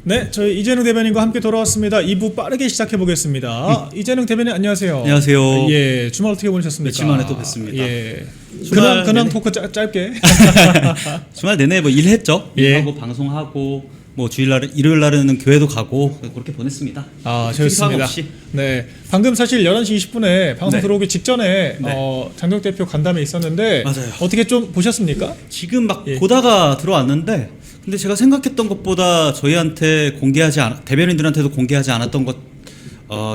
네, 저희 이재능 대변인과 함께 돌아왔습니다. 2부 빠르게 시작해 보겠습니다. 이재능 대변인 안녕하세요. 안녕하세요. 예, 주말 어떻게 보내셨습니까? 며칠 만에 또 뵙습니다. 예, 주말 근황 내내. 토크 짧게. 주말 내내 뭐 일했죠. 예. 일하고 방송하고 뭐 주일날 일요일 날에는 교회도 가고 그렇게 보냈습니다. 아, 특이사항 좋습니다. 없이. 네, 방금 사실 11시 20분에 방송 네. 들어오기 직전에 네. 장동혁 대표 간담회 있었는데 맞아요. 어떻게 좀 보셨습니까? 지금 막 예. 보다가 들어왔는데 근데 제가 생각했던 것보다 저희한테 대변인들한테도 공개하지 않았던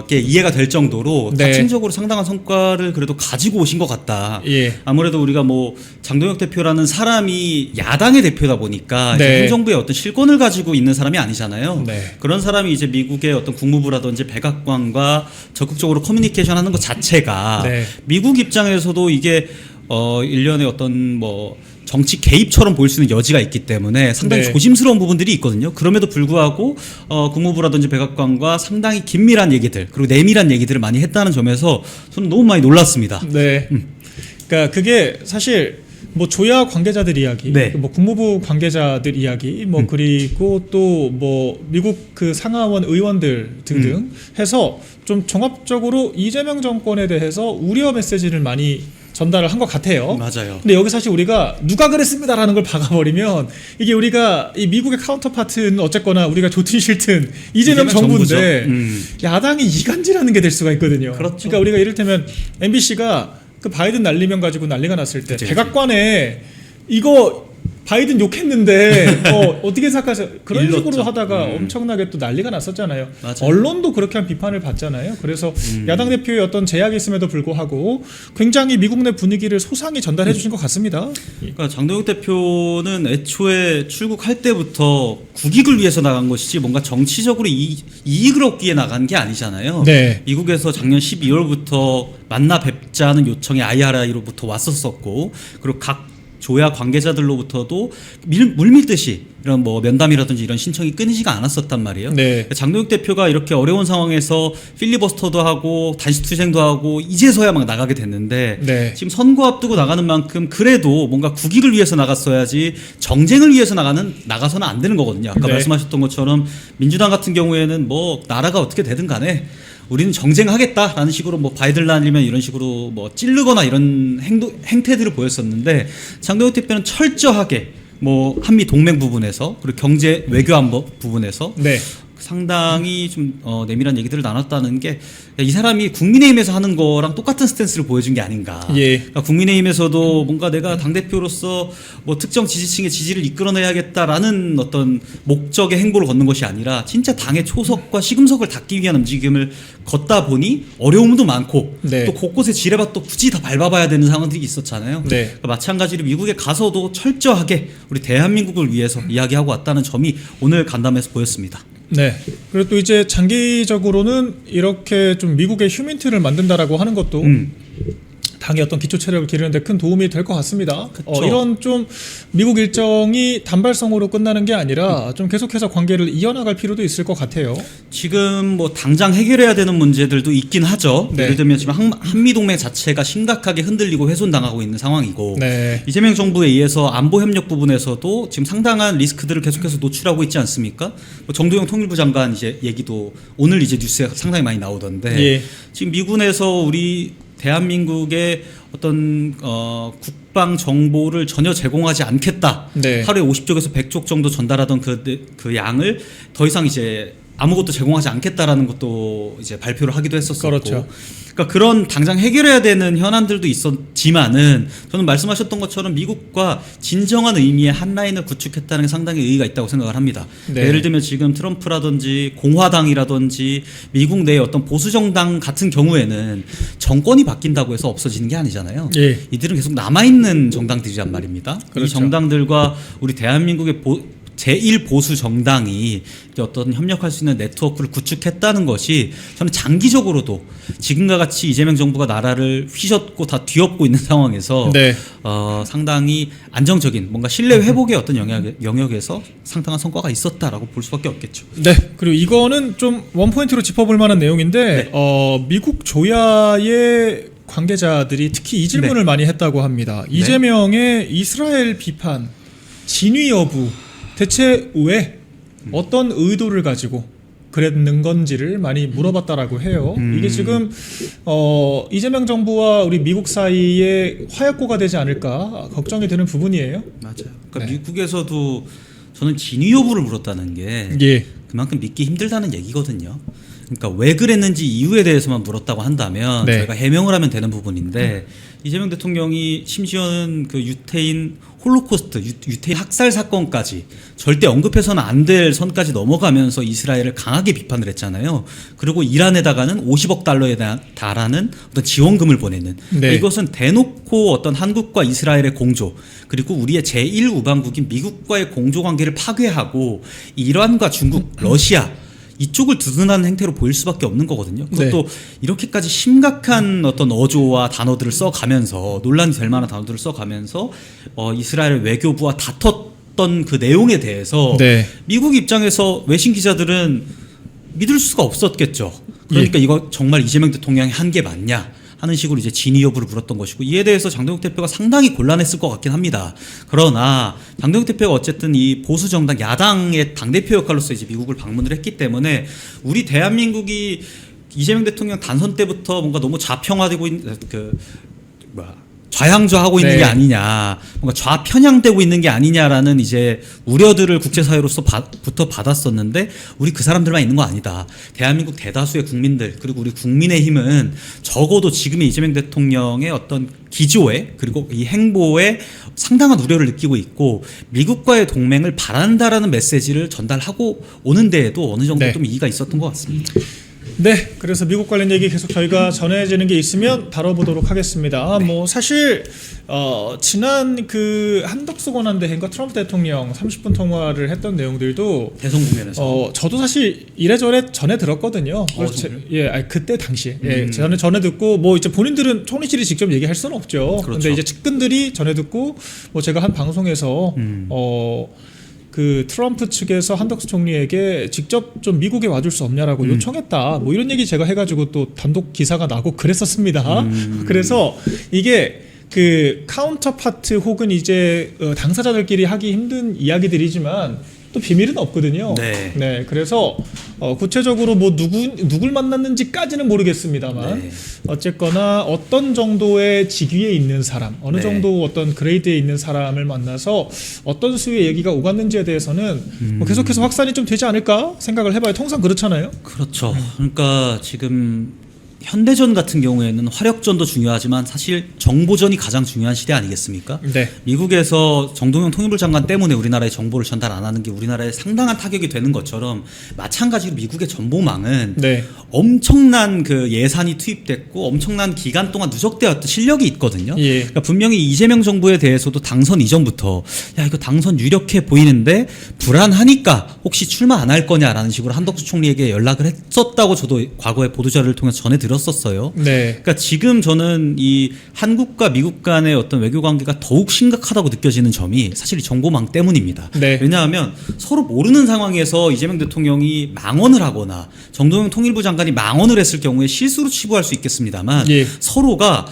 게 이해가 될 정도로 네. 다층적으로 상당한 성과를 그래도 가지고 오신 것 같다. 예. 아무래도 우리가 뭐 장동혁 대표라는 사람이 야당의 대표다 보니까 네. 이제 행정부의 어떤 실권을 가지고 있는 사람이 아니잖아요. 네. 그런 사람이 이제 미국의 어떤 국무부라든지 백악관과 적극적으로 커뮤니케이션하는 것 자체가 네. 미국 입장에서도 이게 일련의 어떤 뭐 정치 개입처럼 보일 수 있는 여지가 있기 때문에 상당히 네. 조심스러운 부분들이 있거든요. 그럼에도 불구하고 국무부라든지 백악관과 상당히 긴밀한 얘기들 그리고 내밀한 얘기들을 많이 했다는 점에서 저는 너무 많이 놀랐습니다. 네. 그러니까 그게 사실 뭐 조야 관계자들 이야기, 네. 뭐 국무부 관계자들 이야기, 뭐 그리고 또 뭐 미국 그 상하원 의원들 등등 해서 좀 종합적으로 이재명 정권에 대해서 우려 메시지를 많이 전달을 한 것 같아요. 맞아요. 근데 여기 사실 우리가 누가 그랬습니다라는 걸 박아버리면 이게 우리가 이 미국의 카운터파트는 어쨌거나 우리가 좋든 싫든 이재명 정부인데 야당이 이간질하는 게 될 수가 있거든요. 그렇죠. 그러니까 우리가 이를테면 MBC가 그 바이든 날리면 가지고 난리가 났을 때 그치. 백악관에 이거 바이든 욕했는데 어떻게 생각하세요? 그런 일렀죠. 식으로 하다가 엄청나게 또 난리가 났었잖아요. 맞아요. 언론도 그렇게 한 비판을 받잖아요. 그래서 야당 대표의 어떤 제약이 있음에도 불구하고 굉장히 미국 내 분위기를 소상히 전달해 주신 것 같습니다. 그러니까 장동혁 대표는 애초에 출국할 때부터 국익을 위해서 나간 것이지 뭔가 정치적으로 이익을 얻기에 나간 게 아니잖아요. 네. 미국에서 작년 12월부터 만나 뵙자는 요청이 IRI로부터 왔었었고 그리고 각 조야 관계자들로부터도 물밀듯이 이런 뭐 면담이라든지 이런 신청이 끊이지가 않았었단 말이에요. 네. 장동혁 대표가 이렇게 어려운 상황에서 필리버스터도 하고 단식투쟁도 하고 이제서야 막 나가게 됐는데 네. 지금 선거 앞두고 나가는 만큼 그래도 뭔가 국익을 위해서 나갔어야지 정쟁을 위해서 나가서는 안 되는 거거든요. 아까 네. 말씀하셨던 것처럼 민주당 같은 경우에는 뭐 나라가 어떻게 되든 간에 우리는 정쟁하겠다라는 식으로 뭐 바이든 날리면 이런 식으로 뭐 찌르거나 이런 행태들을 보였었는데 장동혁 대표는 철저하게 뭐 한미 동맹 부분에서 그리고 경제 외교 안보 부분에서 네. 상당히 좀 내밀한 얘기들을 나눴다는 게 이 사람이 국민의힘에서 하는 거랑 똑같은 스탠스를 보여준 게 아닌가. 예. 그러니까 국민의힘에서도 뭔가 내가 당대표로서 뭐 특정 지지층의 지지를 이끌어내야겠다라는 어떤 목적의 행보를 걷는 것이 아니라 진짜 당의 초석과 시금석을 닦기 위한 움직임을 걷다 보니 어려움도 많고 네. 또 곳곳에 지뢰밭도 굳이 다 밟아봐야 되는 상황들이 있었잖아요. 네. 그러니까 마찬가지로 미국에 가서도 철저하게 우리 대한민국을 위해서 이야기하고 왔다는 점이 오늘 간담회에서 보였습니다. 네. 그리고 또 이제 장기적으로는 이렇게 좀 미국의 휴민트를 만든다라고 하는 것도 당의 어떤 기초 체력을 기르는데 큰 도움이 될 것 같습니다. 그쵸. 이런 좀 미국 일정이 단발성으로 끝나는 게 아니라 좀 계속해서 관계를 이어나갈 필요도 있을 것 같아요. 지금 뭐 당장 해결해야 되는 문제들도 있긴 하죠. 네. 예를 들면 지금 한미동맹 자체가 심각하게 흔들리고 훼손당하고 있는 상황이고 네. 이재명 정부에 의해서 안보협력 부분에서도 지금 상당한 리스크들을 계속해서 노출하고 있지 않습니까? 뭐 정두영 통일부 장관 이제 얘기도 오늘 이제 뉴스에 상당히 많이 나오던데 예. 지금 미군에서 우리 대한민국의 어떤 국방 정보를 전혀 제공하지 않겠다. 네. 하루에 50쪽에서 100쪽 정도 전달하던 그 양을 더 이상 이제 아무것도 제공하지 않겠다라는 것도 이제 발표를 하기도 했었었고. 그렇죠. 그러니까 그런 당장 해결해야 되는 현안들도 있었지만은 저는 말씀하셨던 것처럼 미국과 진정한 의미의 한 라인을 구축했다는 게 상당히 의의가 있다고 생각을 합니다. 네. 예를 들면 지금 트럼프라든지 공화당이라든지 미국 내의 어떤 보수 정당 같은 경우에는 정권이 바뀐다고 해서 없어지는 게 아니잖아요. 예. 이들은 계속 남아있는 정당들이란 말입니다. 그렇죠. 이 정당들과 우리 대한민국의 제1보수 정당이 어떤 협력할 수 있는 네트워크를 구축했다는 것이 저는 장기적으로도 지금과 같이 이재명 정부가 나라를 휘젓고 다 뒤엎고 있는 상황에서 네. 상당히 안정적인 뭔가 신뢰 회복의 어떤 영역에서 상당한 성과가 있었다라고 볼 수밖에 없겠죠. 네. 그리고 이거는 좀 원포인트로 짚어볼 만한 내용인데 미국 조야의 관계자들이 특히 이 질문을 많이 했다고 합니다. 이재명의 이스라엘 비판 진위 여부 대체 왜 어떤 의도를 가지고 그랬는 건지를 많이 물어봤다라고 해요. 이게 지금 이재명 정부와 우리 미국 사이에 화약고가 되지 않을까 걱정이 되는 부분이에요. 맞아요. 그러니까 네. 미국에서도 저는 진위 여부를 물었다는 게 예. 그만큼 믿기 힘들다는 얘기거든요. 그러니까 왜 그랬는지 이유에 대해서만 물었다고 한다면 네. 저희가 해명을 하면 되는 부분인데 이재명 대통령이 심지어는 그 유태인 홀로코스트, 유태인 학살 사건까지 절대 언급해서는 안 될 선까지 넘어가면서 이스라엘을 강하게 비판을 했잖아요. 그리고 이란에다가는 50억 달러에 달하는 어떤 지원금을 보내는 네. 이것은 대놓고 어떤 한국과 이스라엘의 공조 그리고 우리의 제1우방국인 미국과의 공조 관계를 파괴하고 이란과 중국, 러시아 이쪽을 두둔하는 행태로 보일 수밖에 없는 거거든요. 그것도 이렇게까지 심각한 어떤 어조와 단어들을 써가면서 논란이 될 만한 단어들을 써가면서 이스라엘 외교부와 다퉜던 그 내용에 대해서 네. 미국 입장에서 외신 기자들은 믿을 수가 없었겠죠. 그러니까 이거 정말 이재명 대통령이 한 게 맞냐 하는 식으로 이제 진위 여부를 물었던 것이고 이에 대해서 장동혁 대표가 상당히 곤란했을 것 같긴 합니다. 그러나 장동혁 대표가 어쨌든 이 보수 정당 야당의 당 대표 역할로서 이제 미국을 방문을 했기 때문에 우리 대한민국이 이재명 대통령 단선 때부터 뭔가 너무 좌평화되고 있는 좌양좌하고 있는 네. 게 아니냐, 뭔가 좌편향되고 있는 게 아니냐라는 이제 우려들을 국제사회로서부터 받았었는데 우리 그 사람들만 있는 거 아니다. 대한민국 대다수의 국민들 그리고 우리 국민의힘은 적어도 지금의 이재명 대통령의 어떤 기조에 그리고 이 행보에 상당한 우려를 느끼고 있고 미국과의 동맹을 바란다라는 메시지를 전달하고 오는 데에도 어느 정도 네. 좀 이의가 있었던 것 같습니다. 네, 그래서 미국 관련 얘기 계속 저희가 전해지는 게 있으면 다뤄보도록 하겠습니다. 뭐 사실 지난 그 한덕수 권한대행과 트럼프 대통령 30분 통화를 했던 내용들도 대선 국면에서 저도 사실 이래저래 전해 들었거든요. 정말요? 예, 아니, 그때 당시에 전에 듣고 뭐 이제 본인들은 총리실이 직접 얘기할 수는 없죠. 그렇죠. 근데 이제 측근들이 전해 듣고 뭐 제가 한 방송에서 그 트럼프 측에서 한덕수 총리에게 직접 좀 미국에 와줄 수 없냐라고 요청했다. 뭐 이런 얘기 제가 해가지고 또 단독 기사가 나고 그랬었습니다. 그래서 이게 그 카운터파트 혹은 이제 당사자들끼리 하기 힘든 이야기들이지만 또 비밀은 없거든요. 네. 그래서 구체적으로 뭐 누굴 만났는지까지는 모르겠습니다만 네. 어쨌거나 어떤 정도의 직위에 있는 사람, 어느 네. 정도 어떤 그레이드에 있는 사람을 만나서 어떤 수위의 얘기가 오갔는지에 대해서는 뭐 계속해서 확산이 좀 되지 않을까 생각을 해봐요. 통상 그렇잖아요. 그렇죠. 그러니까 지금 현대전 같은 경우에는 화력전도 중요하지만 사실 정보전이 가장 중요한 시대 아니겠습니까? 네. 미국에서 정동영 통일부 장관 때문에 우리나라에 정보를 전달 안 하는 게 우리나라에 상당한 타격이 되는 것처럼 마찬가지로 미국의 정보망은 네. 엄청난 그 예산이 투입됐고 엄청난 기간 동안 누적되었던 실력이 있거든요. 예. 그러니까 분명히 이재명 정부에 대해서도 당선 이전부터 야 이거 당선 유력해 보이는데 불안하니까 혹시 출마 안 할 거냐라는 식으로 한덕수 총리에게 연락을 했었다고 저도 과거에 보도자료를 통해서 전해드렸었어요. 네. 그러니까 지금 저는 이 한국과 미국 간의 어떤 외교 관계가 더욱 심각하다고 느껴지는 점이 사실 이 정보망 때문입니다. 네. 왜냐하면 서로 모르는 상황에서 이재명 대통령이 망언을 하거나 정동영 통일부 장관이 망언을 했을 경우에 실수로 치부할 수 있겠습니다만 예. 서로가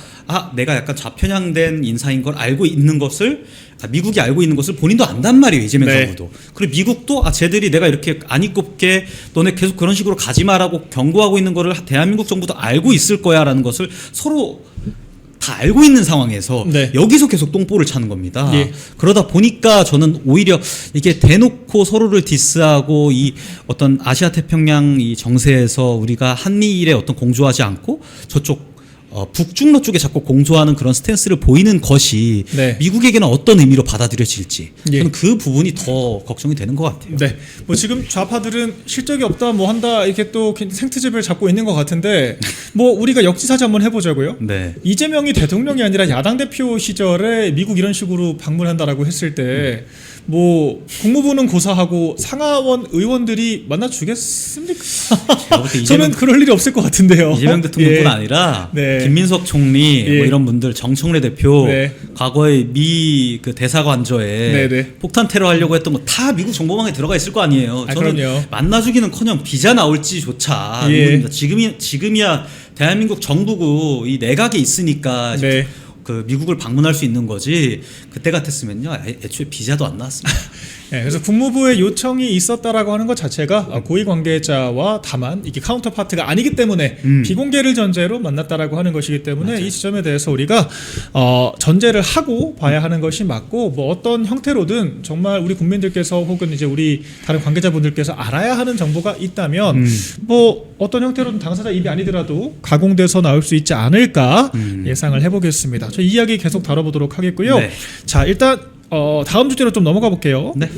내가 약간 좌편향된 인사인 걸 알고 있는 것을 미국이 알고 있는 것을 본인도 안단 말이에요. 이재명 네. 정부도. 그리고 미국도 쟤들이 내가 이렇게 안이 꼽게 너네 계속 그런 식으로 가지 마라고 경고하고 있는 거를 대한민국 정부도 알고 있을 거야라는 것을 서로 다 알고 있는 상황에서 네. 여기서 계속 똥볼을 차는 겁니다. 예. 그러다 보니까 저는 오히려 이게 대놓고 서로를 디스하고 이 어떤 아시아 태평양 이 정세에서 우리가 한미일에 어떤 공조하지 않고 저쪽 북중러 쪽에 자꾸 공조하는 그런 스탠스를 보이는 것이 네. 미국에게는 어떤 의미로 받아들여질지 예. 저는 그 부분이 더 걱정이 되는 것 같아요. 네. 뭐 지금 좌파들은 실적이 없다 뭐 한다 이렇게 또 생트집을 잡고 있는 것 같은데 뭐 우리가 역지사지 한번 해보자고요. 네. 이재명이 대통령이 아니라 야당 대표 시절에 미국 이런 식으로 방문한다라고 했을 때 뭐 국무부는 고사하고 상하원 의원들이 만나 주겠습니까? 제가 볼때 저는 그럴 일이 없을 것 같은데요. 이재명 대통령뿐 예. 아니라 네. 김민석 총리 예. 뭐 이런 분들 정청래 대표 네. 과거에 미 그 대사관저에 네네. 폭탄 테러 하려고 했던 거 다 미국 정보망에 들어가 있을 거 아니에요. 저는 그럼요. 만나주기는커녕 비자 나올지조차 예. 의문입니다. 지금이야 대한민국 정부고 이 내각에 있으니까 네. 그 미국을 방문할 수 있는 거지 그때 같았으면요 애초에 비자도 안 나왔습니다. 네, 그래서 국무부의 요청이 있었다라고 하는 것 자체가 고위 관계자와 다만 이게 카운터 파트가 아니기 때문에 비공개를 전제로 만났다라고 하는 것이기 때문에 맞아요. 이 지점에 대해서 우리가 전제를 하고 봐야 하는 것이 맞고 뭐 어떤 형태로든 정말 우리 국민들께서 혹은 이제 우리 다른 관계자분들께서 알아야 하는 정보가 있다면 뭐 어떤 형태로든 당사자 입이 아니더라도 가공돼서 나올 수 있지 않을까 예상을 해보겠습니다. 저 이 이야기 계속 다뤄보도록 하겠고요. 네. 자 일단 다음 주제로 좀 넘어가 볼게요. 네.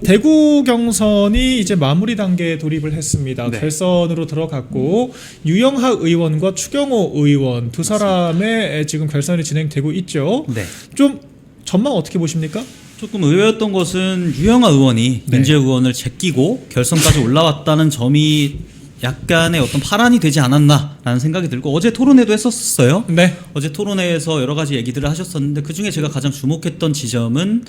대구 경선이 이제 마무리 단계에 돌입을 했습니다. 네. 결선으로 들어갔고 유영하 의원과 추경호 의원 두 사람의 지금 결선이 진행되고 있죠. 네. 좀 전망 어떻게 보십니까? 조금 의외였던 것은 유영하 의원이 네. 민재 의원을 제끼고 결선까지 올라왔다는 점이 약간의 어떤 파란이 되지 않았나라는 생각이 들고 어제 토론회도 했었어요. 네. 어제 토론회에서 여러 가지 얘기들을 하셨었는데 그 중에 제가 가장 주목했던 지점은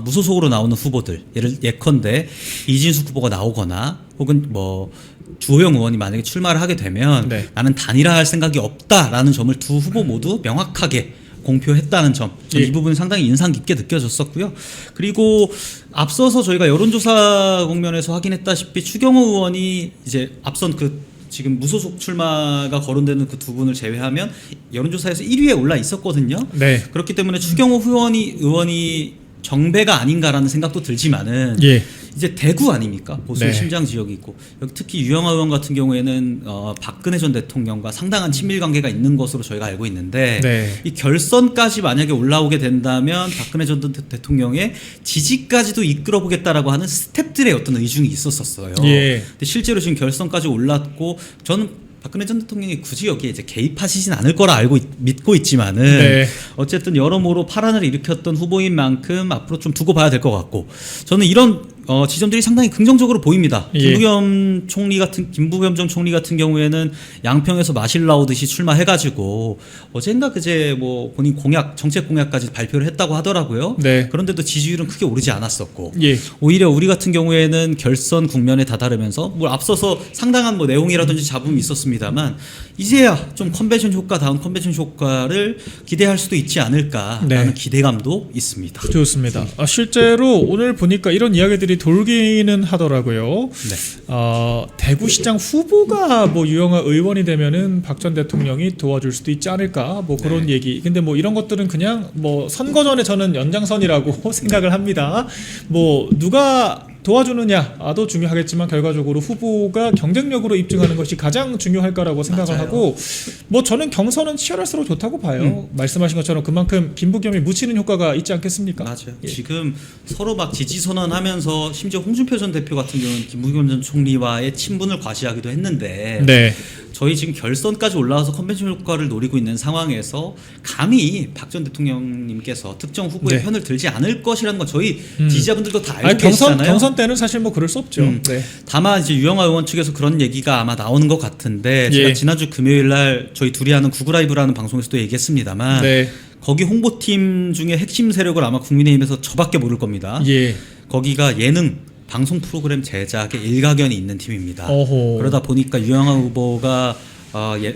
무소속으로 나오는 후보들 예컨대 이진숙 후보가 나오거나 혹은 뭐 주호영 의원이 만약에 출마를 하게 되면 네. 나는 단일화할 생각이 없다라는 점을 두 후보 모두 명확하게 공표했다는 점, 예. 이 부분이 상당히 인상 깊게 느껴졌었고요. 그리고 앞서서 저희가 여론조사 국면에서 확인했다시피 추경호 의원이 이제 앞선 그 지금 무소속 출마가 거론되는 그 두 분을 제외하면 여론조사에서 1위에 올라 있었거든요. 네. 그렇기 때문에 추경호 의원이 정배가 아닌가라는 생각도 들지만은 예. 이제 대구 아닙니까? 보수의 네. 심장 지역이 있고 여기 특히 유영하 의원 같은 경우에는 박근혜 전 대통령과 상당한 친밀 관계가 있는 것으로 저희가 알고 있는데 네. 이 결선까지 만약에 올라오게 된다면 박근혜 전 대통령의 지지까지도 이끌어보겠다라고 하는 스텝들의 어떤 의중이 있었어요. 예. 근데 실제로 지금 결선까지 올랐고 저는 박근혜 전 대통령이 굳이 여기에 이제 개입하시진 않을 거라 믿고 있지만은 네. 어쨌든 여러모로 파란을 일으켰던 후보인 만큼 앞으로 좀 두고 봐야 될 것 같고 저는 이런 지점들이 상당히 긍정적으로 보입니다. 예. 김부겸 전 총리 같은 경우에는 양평에서 마실 나오듯이 출마해가지고 어젠가 그제 뭐 본인 정책 공약까지 발표를 했다고 하더라고요. 네. 그런데도 지지율은 크게 오르지 않았었고 예. 오히려 우리 같은 경우에는 결선 국면에 다다르면서 뭐 앞서서 상당한 뭐 내용이라든지 잡음이 있었습니다만 이제야 좀 다음 컨벤션 효과를 기대할 수도 있지 않을까라는 네. 기대감도 있습니다. 좋습니다. 실제로 오늘 보니까 이런 이야기들이 돌기는 하더라고요. 네. 대구시장 후보가 뭐 유영하 의원이 되면은 박 전 대통령이 도와줄 수도 있지 않을까 뭐 그런 네. 얘기. 근데 뭐 이런 것들은 그냥 뭐 선거 전에 저는 연장선이라고 생각을 합니다. 뭐 누가 도와주느냐도 중요하겠지만 결과적으로 후보가 경쟁력으로 입증하는 것이 가장 중요할 거라고 생각을 맞아요. 하고 뭐 저는 경선은 치열할수록 좋다고 봐요. 말씀하신 것처럼 그만큼 김부겸이 묻히는 효과가 있지 않겠습니까? 맞아요. 예. 지금 서로 막 지지 선언하면서 심지어 홍준표 전 대표 같은 경우는 김부겸 전 총리와의 친분을 과시하기도 했는데 네. 저희 지금 결선까지 올라와서 컨벤션 효과를 노리고 있는 상황에서 감히 박 전 대통령님께서 특정 후보의 네. 편을 들지 않을 것이라는 건 저희 지지자분들도 다 알고 아니, 계시잖아요. 경선 때는 사실 뭐 그럴 수 없죠. 네. 다만 이제 유영하 의원 측에서 그런 얘기가 아마 나오는 것 같은데 제가 예. 지난주 금요일 날 저희 둘이 하는 구구라이브라는 방송에서도 얘기했습니다만 네. 거기 홍보팀 중에 핵심 세력을 아마 국민의힘에서 저밖에 모를 겁니다. 예. 거기가 예능 방송 프로그램 제작에 일가견이 있는 팀입니다. 어호. 그러다 보니까 유영하 후보가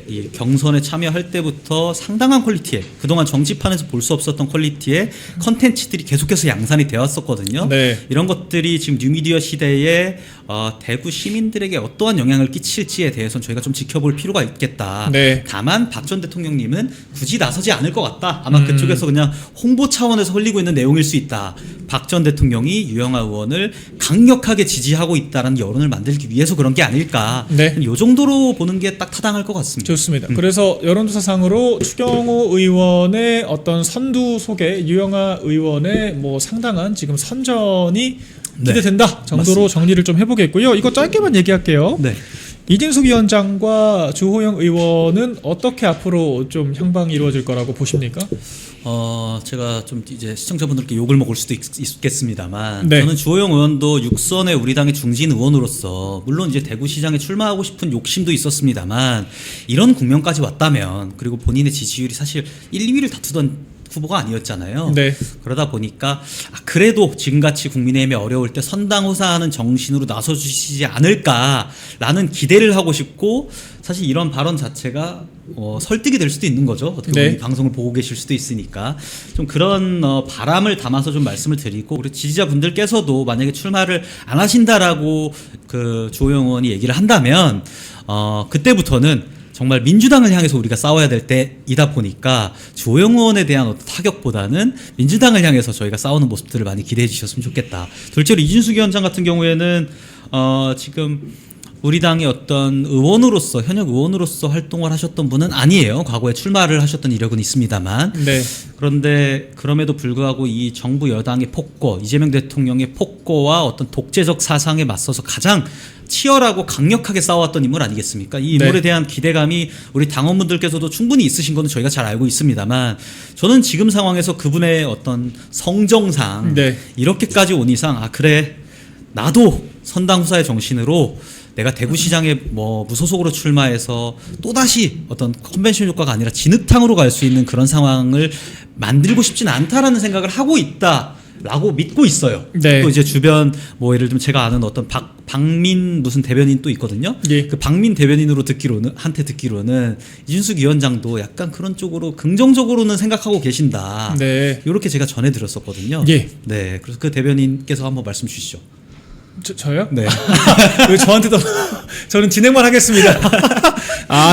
이 경선에 참여할 때부터 상당한 퀄리티의 그동안 정치판에서 볼 수 없었던 퀄리티의 컨텐츠들이 계속해서 양산이 되었었거든요. 네. 이런 것들이 지금 뉴미디어 시대에 대구 시민들에게 어떠한 영향을 끼칠지에 대해서는 저희가 좀 지켜볼 필요가 있겠다. 네. 다만 박 전 대통령님은 굳이 나서지 않을 것 같다. 아마 그쪽에서 그냥 홍보 차원에서 흘리고 있는 내용일 수 있다. 박 전 대통령이 유영하 의원을 강력하게 지지하고 있다는 여론을 만들기 위해서 그런 게 아닐까. 네. 이 정도로 보는 게 딱 타당할 것 같습니다. 좋습니다. 그래서 여론조사상으로 추경호 의원의 어떤 선두 속에 유영하 의원의 뭐 상당한 지금 선전이 기대된다 정도로 맞습니다. 정리를 좀 해보겠고요. 이거 짧게만 얘기할게요. 네. 이진숙 위원장과 주호영 의원은 어떻게 앞으로 좀 향방이 이루어질 거라고 보십니까? 제가 좀 이제 시청자분들께 욕을 먹을 수도 있겠습니다만 네. 저는 주호영 의원도 6선의 우리 당의 중진 의원으로서 물론 이제 대구시장에 출마하고 싶은 욕심도 있었습니다만 이런 국면까지 왔다면 그리고 본인의 지지율이 사실 1, 2위를 다투던 후보가 아니었잖아요. 네. 그러다 보니까 그래도 지금같이 국민의힘이 어려울 때 선당후사하는 정신으로 나서주시지 않을까라는 기대를 하고 싶고, 사실 이런 발언 자체가 설득이 될 수도 있는 거죠. 어떻게 보면 네. 이 방송을 보고 계실 수도 있으니까 좀 그런 바람을 담아서 좀 말씀을 드리고, 우리 지지자분들께서도 만약에 출마를 안 하신다라고 그 주호영 의원이 얘기를 한다면 그때부터는 정말 민주당을 향해서 우리가 싸워야 될 때이다 보니까 주호영 의원에 대한 어떤 타격보다는 민주당을 향해서 저희가 싸우는 모습들을 많이 기대해 주셨으면 좋겠다. 둘째로 이준숙 위원장 같은 경우에는 지금 우리 당의 어떤 의원으로서, 현역 의원으로서 활동을 하셨던 분은 아니에요. 과거에 출마를 하셨던 이력은 있습니다만. 네. 그런데 그럼에도 불구하고 이 정부 여당의 폭거, 이재명 대통령의 폭거와 어떤 독재적 사상에 맞서서 가장 치열하고 강력하게 싸워왔던 인물 아니겠습니까? 이 인물에 네. 대한 기대감이 우리 당원분들께서도 충분히 있으신 것은 저희가 잘 알고 있습니다만, 저는 지금 상황에서 그분의 어떤 성정상 네. 이렇게까지 온 이상 그래 나도 선당후사의 정신으로 내가 대구시장에 무소속으로 출마해서 또다시 어떤 컨벤션 효과가 아니라 진흙탕으로 갈 수 있는 그런 상황을 만들고 싶진 않다라는 생각을 하고 있다라고 믿고 있어요. 네. 또 이제 주변 예를 들면 제가 아는 어떤 박민 무슨 대변인 또 있거든요. 예. 그 박민 대변인으로 듣기로는 이준숙 위원장도 약간 그런 쪽으로 긍정적으로는 생각하고 계신다. 네. 이렇게 제가 전해 드렸었거든요. 예. 네. 그래서 그 대변인께서 한번 말씀 주시죠. 저요? 네. 왜 저한테도 저는 진행만 하겠습니다.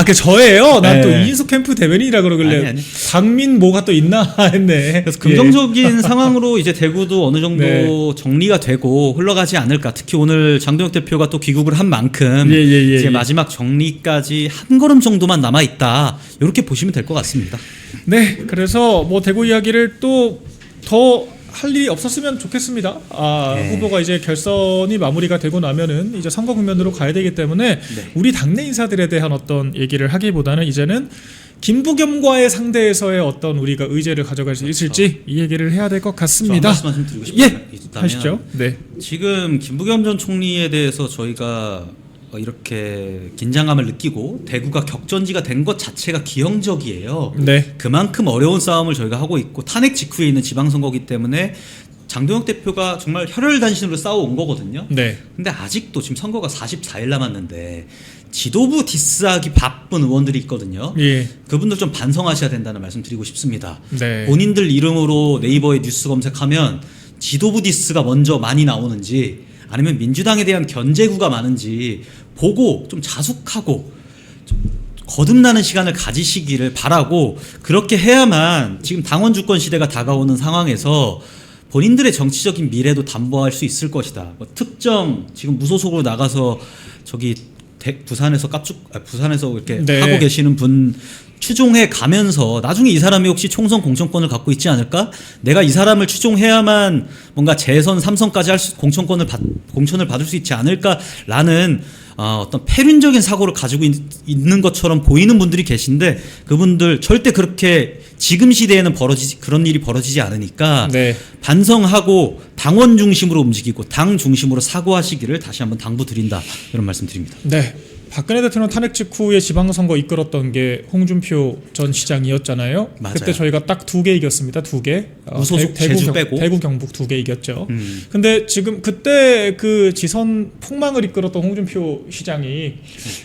그 저예요. 난 또 네. 이인숙 캠프 대변인이라 그러길래 아니. 박민 뭐가 또 있나 했네. 그래서 긍정적인 상황으로 이제 대구도 어느 정도 네. 정리가 되고 흘러가지 않을까. 특히 오늘 장동혁 대표가 또 귀국을 한 만큼 예. 이제 마지막 정리까지 한 걸음 정도만 남아 있다. 이렇게 보시면 될 것 같습니다. 네, 그래서 대구 이야기를 또 더 할 일이 없었으면 좋겠습니다. 네. 후보가 이제 결선이 마무리가 되고 나면은 이제 선거 국면으로 가야 되기 때문에 네. 우리 당내 인사들에 대한 어떤 얘기를 하기보다는 이제는 김부겸과의 상대에서의 어떤 우리가 의제를 가져갈 수 있을지 이 얘기를 해야 될 것 같습니다. 말씀만 좀 드리고 싶다면 하시죠. 네. 지금 김부겸 전 총리에 대해서 저희가 이렇게 긴장감을 느끼고 대구가 격전지가 된 것 자체가 기형적이에요. 네. 그만큼 어려운 싸움을 저희가 하고 있고 탄핵 직후에 있는 지방선거기 때문에 장동혁 대표가 정말 혈혈단신으로 싸워온 거거든요. 네. 근데 아직도 지금 선거가 44일 남았는데 지도부 디스하기 바쁜 의원들이 있거든요. 예. 그분들 좀 반성하셔야 된다는 말씀 드리고 싶습니다. 네. 본인들 이름으로 네이버에 뉴스 검색하면 지도부 디스가 먼저 많이 나오는지 아니면 민주당에 대한 견제구가 많은지 보고 좀 자숙하고 좀 거듭나는 시간을 가지시기를 바라고, 그렇게 해야만 지금 당원 주권 시대가 다가오는 상황에서 본인들의 정치적인 미래도 담보할 수 있을 것이다. 특정 지금 무소속으로 나가서 저기 부산에서 부산에서 이렇게 네. 하고 계시는 분 추종해 가면서 나중에 이 사람이 혹시 총선 공천권을 갖고 있지 않을까? 내가 이 사람을 추종해야만 뭔가 재선 3선까지 공천을 받을 수 있지 않을까라는 어떤 패륜적인 사고를 가지고 있는 것처럼 보이는 분들이 계신데, 그분들 절대 그렇게 지금 시대에는 그런 일이 벌어지지 않으니까 네. 반성하고 당원 중심으로 움직이고 당 중심으로 사고하시기를 다시 한번 당부드린다, 이런 말씀 드립니다. 네. 박근혜 대통령 탄핵 직후에 지방선거 이끌었던 게 홍준표 전 시장이었잖아요. 맞아요. 그때 저희가 딱 2개 이겼습니다. 2개. 무소속 제주 빼고. 대구 경북 2개 이겼죠. 근데 지금 그때 그 지선 폭망을 이끌었던 홍준표 시장이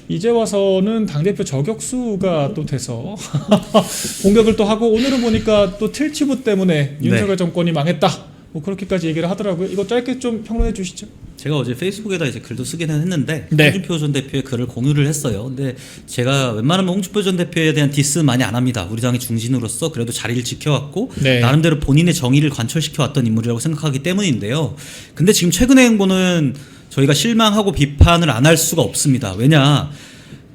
이제 와서는 당대표 저격수가 또 돼서 공격을 또 하고, 오늘은 보니까 또 틀치부 때문에 윤석열 정권이 망했다. 그렇게까지 얘기를 하더라고요. 이거 짧게 좀 평론해 주시죠. 제가 어제 페이스북에다 이제 글도 쓰기는 했는데 네. 홍준표 전 대표의 글을 공유를 했어요. 근데 제가 웬만하면 홍준표 전 대표에 대한 디스 많이 안 합니다. 우리 당의 중진으로서 그래도 자리를 지켜왔고 네. 나름대로 본인의 정의를 관철시켜왔던 인물이라고 생각하기 때문인데요. 근데 지금 최근의 행보는 저희가 실망하고 비판을 안 할 수가 없습니다. 왜냐?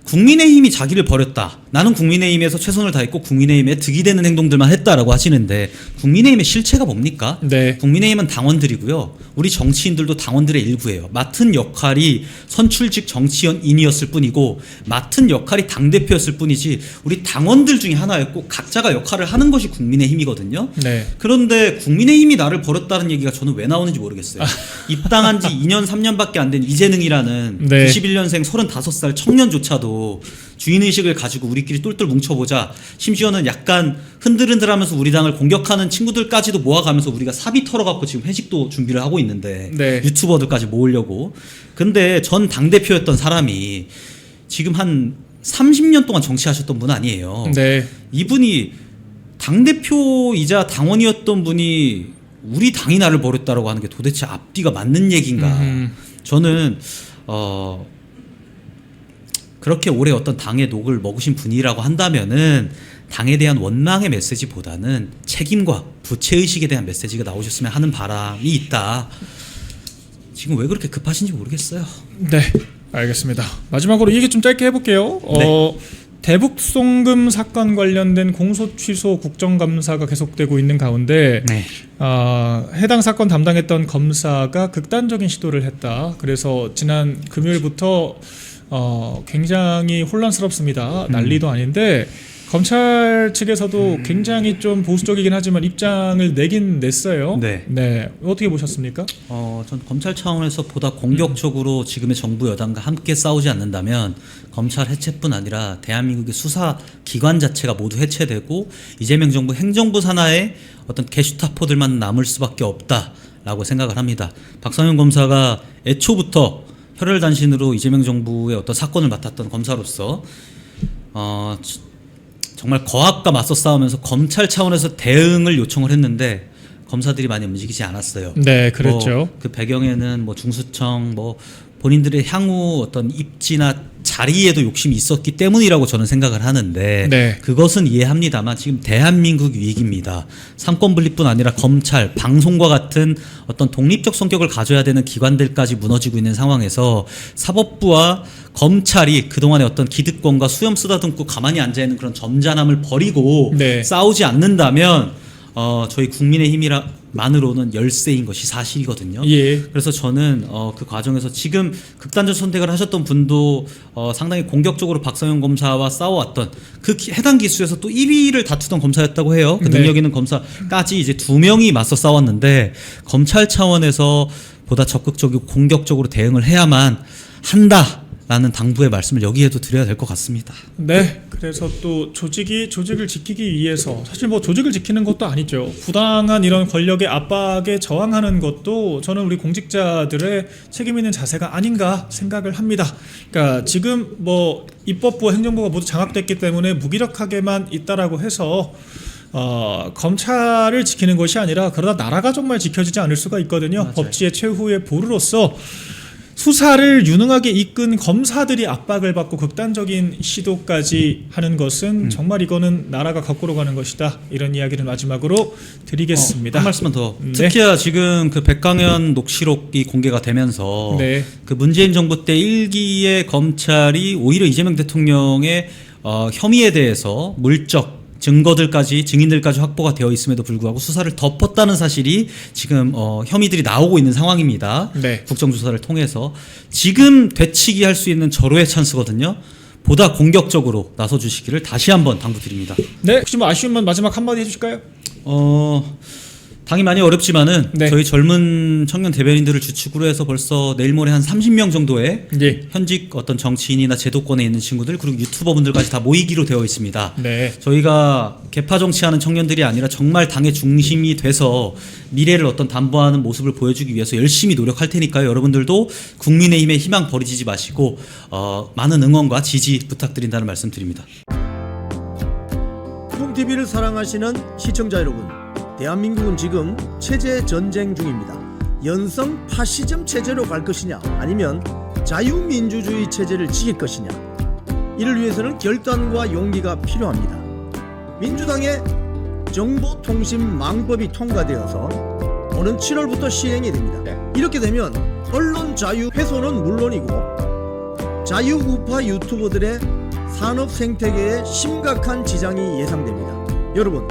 국민의힘이 자기를 버렸다. 나는 국민의힘에서 최선을 다했고 국민의힘에 득이 되는 행동들만 했다라고 하시는데, 국민의힘의 실체가 뭡니까? 네. 국민의힘은 당원들이고요. 우리 정치인들도 당원들의 일부예요. 맡은 역할이 선출직 정치인이었을 뿐이고 맡은 역할이 당대표였을 뿐이지 우리 당원들 중에 하나였고 각자가 역할을 하는 것이 국민의힘이거든요. 네. 그런데 국민의힘이 나를 버렸다는 얘기가 저는 왜 나오는지 모르겠어요. 입당한 지 2년 3년밖에 안 된 이재능이라는 네. 91년생 35살 청년조차도 하더라도 주인의식을 가지고 우리끼리 똘똘 뭉쳐보자. 심지어는 약간 흔들흔들하면서 우리 당을 공격하는 친구들까지도 모아가면서 우리가 사비 털어갖고 지금 회식도 준비를 하고 있는데 네. 유튜버들까지 모으려고. 근데 전 당대표였던 사람이 지금 한 30년 동안 정치하셨던 분 아니에요. 네. 이분이 당대표이자 당원이었던 분이 우리 당이 나를 버렸다라고 하는 게 도대체 앞뒤가 맞는 얘기인가. 저는 그렇게 오래 어떤 당의 녹을 먹으신 분이라고 한다면은 당에 대한 원망의 메시지보다는 책임과 부채의식에 대한 메시지가 나오셨으면 하는 바람이 있다. 지금 왜 그렇게 급하신지 모르겠어요. 네, 알겠습니다. 마지막으로 이 얘기 좀 짧게 해볼게요. 네. 대북 송금 사건 관련된 공소 취소 국정감사가 계속되고 있는 가운데 네. 해당 사건 담당했던 검사가 극단적인 시도를 했다. 그래서 지난 금요일부터 굉장히 혼란스럽습니다. 난리도 아닌데 검찰 측에서도 굉장히 좀 보수적이긴 하지만 입장을 내긴 냈어요. 네. 어떻게 보셨습니까? 전 검찰 차원에서 보다 공격적으로 지금의 정부 여당과 함께 싸우지 않는다면 검찰 해체뿐 아니라 대한민국의 수사 기관 자체가 모두 해체되고 이재명 정부 행정부 산하에 어떤 게슈타포들만 남을 수밖에 없다라고 생각을 합니다. 박상현 검사가 애초부터 혈혈단신으로 이재명 정부의 어떤 사건을 맡았던 검사로서 정말 거학과 맞서 싸우면서 검찰 차원에서 대응을 요청을 했는데 검사들이 많이 움직이지 않았어요. 네, 그랬죠. 그 배경에는 중수청 본인들의 향후 어떤 입지나 자리에도 욕심이 있었기 때문이라고 저는 생각을 하는데 네. 그것은 이해합니다만 지금 대한민국 위기입니다. 상권 분립뿐 아니라 검찰, 방송과 같은 어떤 독립적 성격을 가져야 되는 기관들까지 무너지고 있는 상황에서 사법부와 검찰이 그동안의 어떤 기득권과 수염 쓰다듬고 가만히 앉아있는 그런 점잖함을 버리고 네. 싸우지 않는다면 저희 국민의힘만으로는 열세인 것이 사실이거든요. 예. 그래서 저는 그 과정에서 지금 극단적 선택을 하셨던 분도 상당히 공격적으로 박상현 검사와 싸워왔던 그 해당 기수에서 또 1위를 다투던 검사였다고 해요. 그 능력 있는 검사까지 이제 2명이 맞서 싸웠는데 검찰 차원에서 보다 적극적이고 공격적으로 대응을 해야만 한다라는 당부의 말씀을 여기에도 드려야 될 것 같습니다. 네, 그래서 또 조직을 지키기 위해서 사실 조직을 지키는 것도 아니죠. 부당한 이런 권력의 압박에 저항하는 것도 저는 우리 공직자들의 책임 있는 자세가 아닌가 생각을 합니다. 그러니까 지금 입법부와 행정부가 모두 장악됐기 때문에 무기력하게만 있다라고 해서 검찰을 지키는 것이 아니라 그러다 나라가 정말 지켜지지 않을 수가 있거든요. 맞아요. 법치의 최후의 보루로서 수사를 유능하게 이끈 검사들이 압박을 받고 극단적인 시도까지 하는 것은 정말 이거는 나라가 거꾸로 가는 것이다. 이런 이야기를 마지막으로 드리겠습니다. 한 말씀만 더. 네. 특히나 지금 그 백강현 녹취록이 공개가 되면서 네. 그 문재인 정부 때 1기의 검찰이 오히려 이재명 대통령의 혐의에 대해서 물적 증거들까지 증인들까지 확보가 되어 있음에도 불구하고 수사를 덮었다는 사실이 지금 혐의들이 나오고 있는 상황입니다. 네. 국정조사를 통해서 지금 되치기 할 수 있는 절호의 찬스거든요. 보다 공격적으로 나서 주시기를 다시 한번 당부드립니다. 네, 혹시 아쉬움만 마지막 한마디 해주실까요? 당이 많이 어렵지만은 네. 저희 젊은 청년 대변인들을 주축으로 해서 벌써 내일 모레 한 30명 정도의 예. 현직 어떤 정치인이나 제도권에 있는 친구들 그리고 유튜버분들까지 다 모이기로 되어 있습니다. 네. 저희가 개파 정치하는 청년들이 아니라 정말 당의 중심이 돼서 미래를 어떤 담보하는 모습을 보여주기 위해서 열심히 노력할 테니까요. 여러분들도 국민의힘의 희망 버리지 마시고 많은 응원과 지지 부탁드린다는 말씀드립니다. 콩TV를 사랑하시는 시청자 여러분, 대한민국은 지금 체제 전쟁 중입니다. 연성 파시즘 체제로 갈 것이냐 아니면 자유민주주의 체제를 지킬 것이냐, 이를 위해서는 결단과 용기가 필요합니다. 민주당의 정보통신망법이 통과되어서 오는 7월부터 시행이 됩니다. 이렇게 되면 언론 자유 훼손은 물론이고 자유우파 유튜버들의 산업 생태계에 심각한 지장이 예상됩니다. 여러분,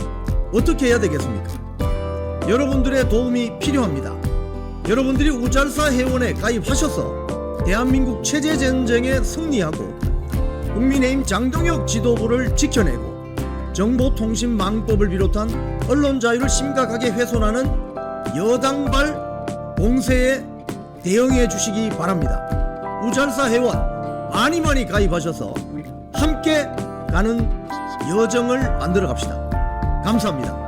어떻게 해야 되겠습니까? 여러분들의 도움이 필요합니다. 여러분들이 우잘사 회원에 가입하셔서 대한민국 체제 전쟁에 승리하고 국민의힘 장동혁 지도부를 지켜내고 정보통신망법을 비롯한 언론 자유를 심각하게 훼손하는 여당발 공세에 대응해 주시기 바랍니다. 우잘사 회원 많이 가입하셔서 함께 가는 여정을 만들어 갑시다. 감사합니다.